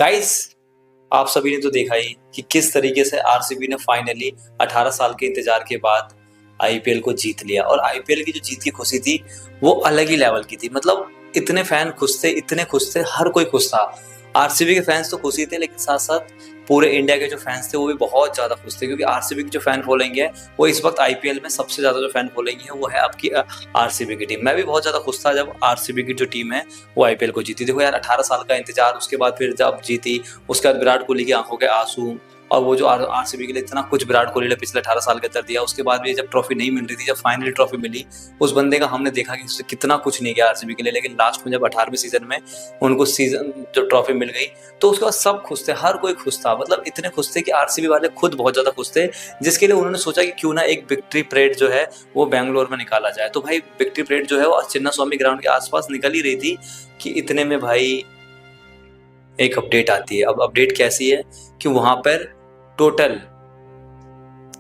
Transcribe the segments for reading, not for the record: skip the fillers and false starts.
Guys, आप सभी ने तो देखा ही कि किस तरीके से आरसीबी ने फाइनली 18 साल के इंतजार के बाद आईपीएल को जीत लिया। और आईपीएल की जो जीत की खुशी थी वो अलग ही लेवल की थी। मतलब इतने फैन खुश थे, इतने खुश थे, हर कोई खुश था। आरसीबी के फैंस तो खुश ही थे, लेकिन साथ साथ पूरे इंडिया के जो फैंस थे वो भी बहुत ज्यादा खुश थे, क्योंकि आरसीबी की जो फैन फॉलोइंग है वो इस वक्त आईपीएल में सबसे ज्यादा जो फैन फॉलोइंग है वो है आपकी आरसीबी की टीम। मैं भी बहुत ज्यादा खुश था जब आरसीबी की जो टीम है वो आईपीएल को जीती। देखो यार, 18 साल का इंतजार, उसके बाद फिर जब जीती, उसके बाद विराट कोहली की आंखों के आंसू, और वो जो आरसीबी के लिए इतना कुछ विराट कोहली ने पिछले 18 साल के अंदर दिया, उसके बाद भी जब ट्रॉफी नहीं मिल रही थी, जब फाइनली ट्रॉफी मिली, उस बंदे का हमने देखा कि उसने कितना कुछ नहीं किया आरसीबी के लिए, लेकिन लास्ट में जब 18वें सीजन में उनको सीजन जो ट्रॉफी मिल गई तो उसके बाद सब खुश थे, हर कोई खुश था। मतलब इतने खुश थे कि आरसीबी वाले खुद बहुत ज्यादा खुश थे, जिसके लिए उन्होंने सोचा कि क्यों ना एक विक्ट्री परेड जो है वो बैंगलोर में निकाला जाए। तो भाई विक्ट्री परेड जो है वो चिन्ना स्वामी ग्राउंड के आसपास निकल ही रही थी कि इतने में भाई एक अपडेट आती है। अब अपडेट कैसी है कि वहां पर टोटल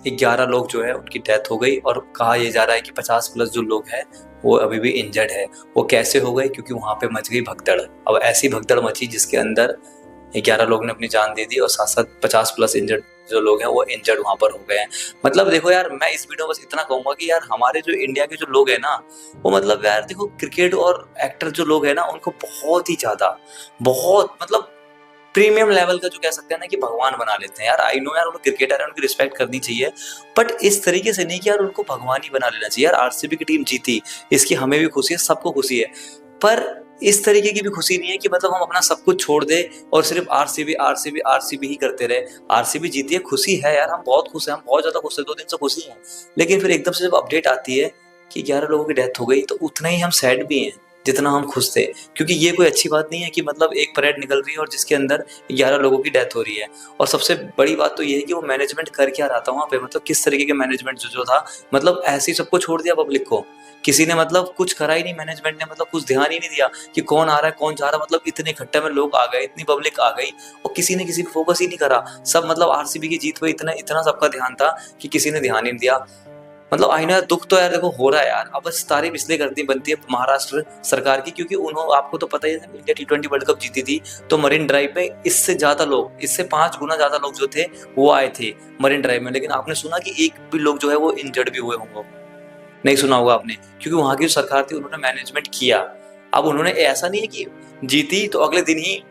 11 लोग जो है उनकी डेथ हो गई, और कहा यह जा रहा है कि 50 प्लस जो लोग हैं वो अभी भी इंजर्ड है। वो कैसे हो गए? क्योंकि वहां पे मच गई भगदड़। अब ऐसी भगदड़ मची जिसके अंदर 11 लोग ने अपनी जान दे दी, और साथ साथ 50 प्लस इंजर्ड जो लोग हैं वो इंजर्ड वहां पर हो गए हैं। मतलब देखो यार, मैं इस वीडियो में बस इतना कहूंगा कि यार हमारे जो इंडिया के जो लोग हैं ना, वो मतलब यार देखो, क्रिकेट और एक्टर जो लोग हैं ना उनको बहुत ही ज्यादा, बहुत मतलब प्रीमियम लेवल का जो कह सकते हैं ना कि भगवान बना लेते हैं। यार आई नो यार, उनको क्रिकेटर है, उनकी रिस्पेक्ट करनी चाहिए, बट इस तरीके से नहीं कि यार उनको भगवान ही बना लेना चाहिए। यार आरसीबी की टीम जीती, इसकी हमें भी खुशी है, सबको खुशी है, पर इस तरीके की भी खुशी नहीं है कि मतलब हम अपना सब कुछ छोड़ दे और सिर्फ आरसीबी आरसीबी आरसीबी ही करते रहे। आरसीबी जीती है, खुशी है यार, हम बहुत खुश हैं, हम बहुत ज्यादा खुश हैं, 2 दिन से खुशी हैं। लेकिन फिर एकदम से जब अपडेट आती है कि 11 लोगों की डेथ हो गई, तो उतना ही हम सैड भी हैं जितना हम खुश थे, क्योंकि ये कोई अच्छी बात नहीं है कि मतलब एक परेड निकल रही है और जिसके अंदर 11 लोगों की डेथ हो रही है। और सबसे बड़ी बात तो ये है कि वो मैनेजमेंट कर क्या रहा था वहां पे, मतलब किस तरीके के मैनेजमेंट जो था, मतलब ऐसे ही सबको छोड़ दिया पब्लिक को। किसी ने मतलब कुछ करा ही नहीं, मैनेजमेंट ने मतलब कुछ ध्यान ही नहीं दिया कि कौन आ रहा है कौन जा रहा है। मतलब इतने इकट्ठे में लोग आ गए, इतनी पब्लिक आ गई, और किसी ने किसी पे फोकस ही नहीं करा। सब मतलब आरसीबी की जीत पे इतना इतना सबका ध्यान था कि किसी ने ध्यान ही नहीं दिया। मतलब आई नो यार, दुख तो यार देखो हो रहा है यार। अब बस तारीफ इसलिए करनी बनती है महाराष्ट्र सरकार की, क्योंकि उन्होंने, आपको तो पता ही है, इंडिया T20 वर्ल्ड कप जीती थी तो मरीन ड्राइव में इससे ज्यादा लोग, इससे 5 गुना ज्यादा लोग जो थे वो आए थे मरीन ड्राइव में। लेकिन आपने सुना कि एक भी लोग जो है वो इंजर्ड भी हुए होंगे? नहीं सुना होगा आपने, क्योंकि वहां की जो सरकार थी उन्होंने मैनेजमेंट किया। अब उन्होंने ऐसा नहीं है कि जीती तो अगले दिन ही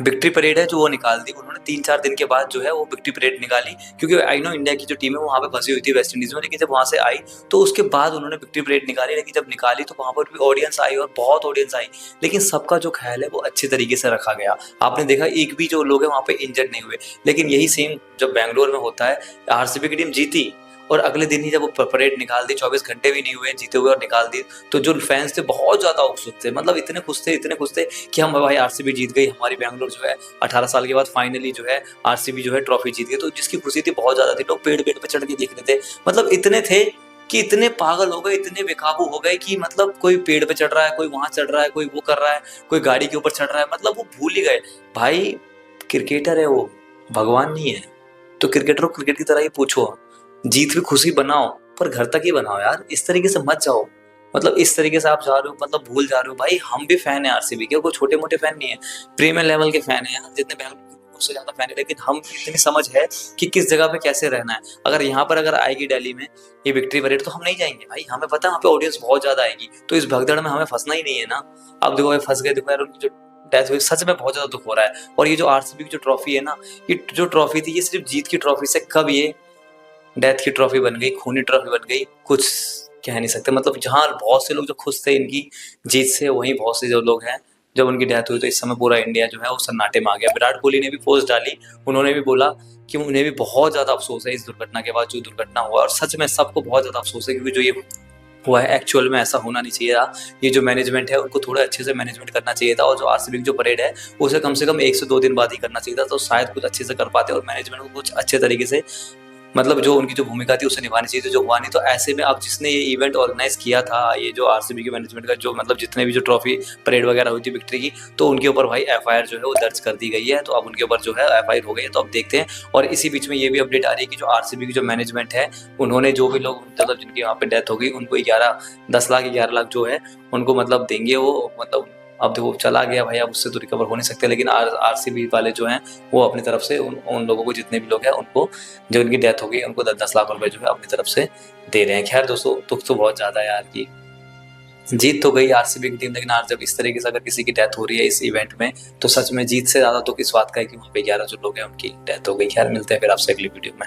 विक्ट्री परेड है जो वो निकाल दी। उन्होंने 3-4 दिन के बाद जो है वो विक्ट्री परेड निकाली, क्योंकि आई नो इंडिया की जो टीम है वो वहां पे फंसी हुई थी वेस्ट इंडीज में, लेकिन जब वहां से आई तो उसके बाद उन्होंने विक्ट्री परेड निकाली। लेकिन जब निकाली तो वहां पर भी ऑडियंस आई, और बहुत ऑडियंस आई, लेकिन सबका जो ख्याल है वो अच्छे तरीके से रखा गया। आपने देखा एक भी जो लोग है वहां पे इंजर्ड नहीं हुए। लेकिन यही सेम जब बैंगलोर में होता है, आरसीबी की टीम जीती और अगले दिन ही जब वो परेड निकाल दी, 24 घंटे भी नहीं हुए जीते हुए और निकाल दी, तो जो फैंस थे बहुत ज्यादा उत्सुक थे। मतलब इतने खुश थे, इतने खुश थे कि हम भाई आरसीबी जीत गई, हमारी बैंगलोर जो है 18 साल के बाद फाइनली जो है आरसीबी जो है ट्रॉफी जीत गई। तो जिसकी खुशी थी बहुत ज्यादा थी, लोग पेड़ पेड़ पे चढ़ के देख रहे थे। मतलब इतने थे कि इतने पागल हो गए, इतने बेकाबू हो गए कि मतलब कोई पेड़ पे चढ़ रहा है, कोई वहां चढ़ रहा है, कोई वो कर रहा है, कोई गाड़ी के ऊपर चढ़ रहा है। मतलब वो भूल ही गए भाई, क्रिकेटर है वो, भगवान नहीं है। तो क्रिकेटर को क्रिकेट की तरह ही पूछो, जीत की खुशी बनाओ, पर घर तक ही बनाओ यार, इस तरीके से मत जाओ। मतलब इस तरीके से आप जा रहे हो, मतलब भूल जा रहे हो। भाई हम भी फैन है आरसीबी के, कोई छोटे मोटे फैन नहीं है, प्रीमियर लेवल के फैन है यार, जितने बैंगलोर उससे ज्यादा फैन है। लेकिन हम इतनी समझ है कि किस जगह पे कैसे रहना है। अगर यहाँ पर अगर आएगी दिल्ली में ये विक्ट्री परेड तो हम नहीं जाएंगे भाई, हमें पता है वहाँ पे ऑडियंस बहुत ज्यादा आएगी, तो इस भगदड़ में हमें फंसना ही नहीं है ना। अब देखो फंस गए, देखो यार उनकी जो डेथ हुई, सच में बहुत ज्यादा दुख हो रहा है। और ये जो आरसीबी की जो ट्रॉफी है ना, ये जो ट्रॉफी थी ये सिर्फ जीत की ट्रॉफी से कब ये डेथ की ट्रॉफी बन गई, खूनी ट्रॉफी बन गई, कुछ कह नहीं सकते। मतलब जहाँ बहुत से लोग जो खुश थे इनकी जीत से, वहीं बहुत से जो लोग हैं जब उनकी डेथ हुई तो इस समय पूरा इंडिया जो है वो सन्नाटे में आ गया। विराट कोहली ने भी पोस्ट डाली, उन्होंने भी बोला कि उन्हें भी बहुत ज्यादा अफसोस है इस दुर्घटना के बाद, जो दुर्घटना हुआ। और सच में सबको बहुत ज्यादा अफसोस है, क्योंकि जो ये हुआ है एक्चुअल में ऐसा होना नहीं चाहिए था। ये जो मैनेजमेंट है उनको थोड़ा अच्छे से मैनेजमेंट करना चाहिए था, और जो आरसीबी की जो परेड है उसे कम से कम 1 से 2 दिन बाद ही करना चाहिए था, तो शायद कुछ अच्छे से कर पाते और मैनेजमेंट को कुछ अच्छे तरीके से, मतलब जो उनकी जो भूमिका थी उसे निभानी चाहिए थी, जो हुआ नहीं। तो ऐसे में अब जिसने ये इवेंट ऑर्गेनाइज किया था, ये जो आरसीबी के मैनेजमेंट का जो मतलब जितने भी जो ट्रॉफी परेड वगैरह हुई थी विक्ट्री की, तो उनके ऊपर भाई एफआईआर जो है वो दर्ज कर दी गई है। तो अब उनके ऊपर जो है एफआईआर हो गई है, तो अब देखते हैं। और इसी बीच में ये भी अपडेट आ रही है कि जो आरसीबी की जो मैनेजमेंट है, उन्होंने जो भी लोग जिनकी यहाँ पे डेथ हो गई उनको 10 लाख 11 लाख जो है उनको मतलब देंगे वो, मतलब अब देखो चला गया भाई, अब उससे तो रिकवर हो नहीं सकते, लेकिन आरसीबी वाले जो हैं वो अपनी तरफ से उन लोगों को, जितने भी लोग हैं उनको, जो उनकी डेथ हो गई, उनको 10-10 लाख रुपए जो है अपनी तरफ से दे रहे हैं। खैर दोस्तों, दुख तो बहुत ज्यादा है यार की जीत तो गई आरसीबी की टीम, लेकिन आज जब इस तरीके से अगर किसी की डेथ हो रही है इस इवेंट में, तो सच में जीत से ज्यादा दुख इस बात का है कि वहाँ पे 11 जो लोग हैं उनकी डेथ हो गई। खैर मिलते हैं फिर आपसे अगली वीडियो में।